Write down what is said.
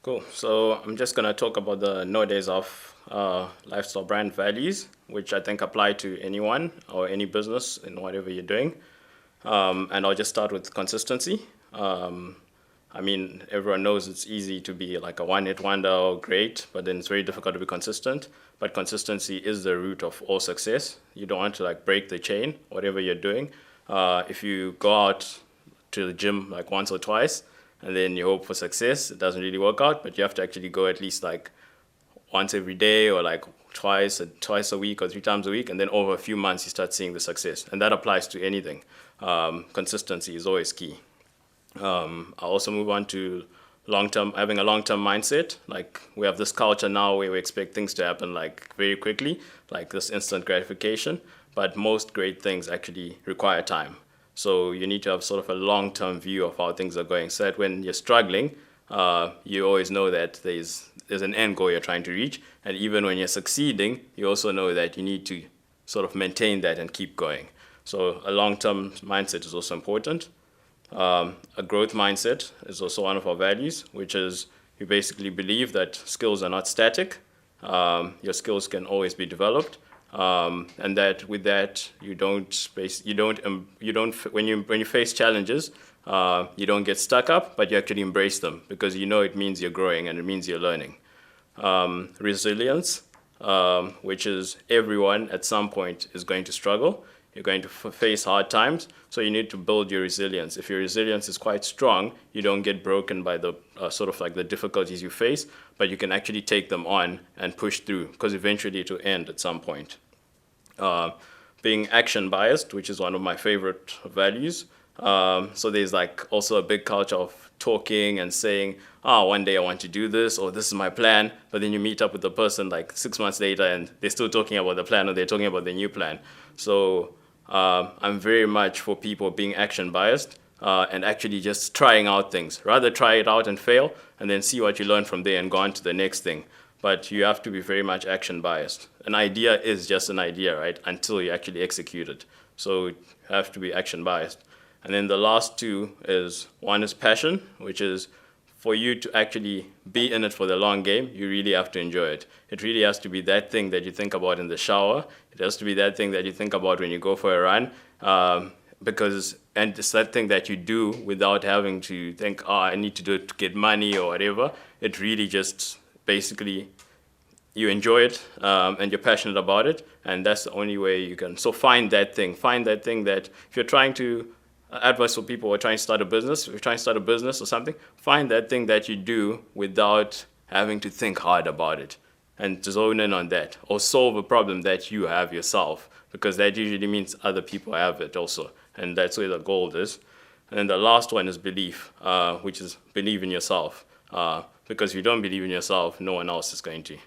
Cool. So I'm just going to talk about the nowadays of lifestyle brand values, which I think apply to anyone or any business in whatever you're doing. And I'll just start with consistency. Um, I mean, everyone knows it's easy to be like a one-hit wonder or great, but then it's very difficult to be consistent. But consistency is the root of all success. You don't want to like break the chain, whatever you're doing. If you go out to the gym like once or twice, and then you hope for success, it doesn't really work out. But you have to actually go at least like once every day or like twice a week or 3 times a week, and then over a few months you start seeing the success. And that applies to anything. Consistency is always key. I'll also move on to having a long-term mindset. Like we have this culture now where we expect things to happen like very quickly, like this instant gratification. But most great things actually require time. So you need to have sort of a long-term view of how things are going, so that when you're struggling, you always know that there's an end goal you're trying to reach. And even when you're succeeding, you also know that you need to sort of maintain that and keep going. So a long-term mindset is also important. A growth mindset is also one of our values, which is you basically believe that skills are not static. Your skills can always be developed, and that with that when you face challenges, you don't get stuck up, but you actually embrace them because you know it means you're growing and it means you're learning. Resilience, which is everyone at some point is going to struggle. You're going to face hard times, so you need to build your resilience. If your resilience is quite strong, you don't get broken by the sort of like the difficulties you face, but you can actually take them on and push through, because eventually it will end at some point. Being action biased, which is one of my favorite values. So there's like also a big culture of talking and saying, one day I want to do this, or this is my plan. But then you meet up with the person like 6 months later and they're still talking about the plan, or they're talking about the new plan. So I'm very much for people being action biased and actually just trying out things. Rather try it out and fail and then see what you learn from there and go on to the next thing. But you have to be very much action biased. An idea is just an idea, right? Until you actually execute it. So you have to be action biased. And then the last two is, one is passion, which is for you to actually be in it for the long game, you really have to enjoy it. It really has to be that thing that you think about in the shower. It has to be that thing that you think about when you go for a run. And it's that thing that you do without having to think, I need to do it to get money or whatever. It really just basically, you enjoy it and you're passionate about it. And that's the only way you can. So find that thing. Find that thing that if you're trying to advice for people who are trying to start a business, if you're trying to start a business or something, find that thing that you do without having to think hard about it and zone in on that, or solve a problem that you have yourself, because that usually means other people have it also, and that's where the gold is. And then the last one is belief, which is believe in yourself, because if you don't believe in yourself, no one else is going to.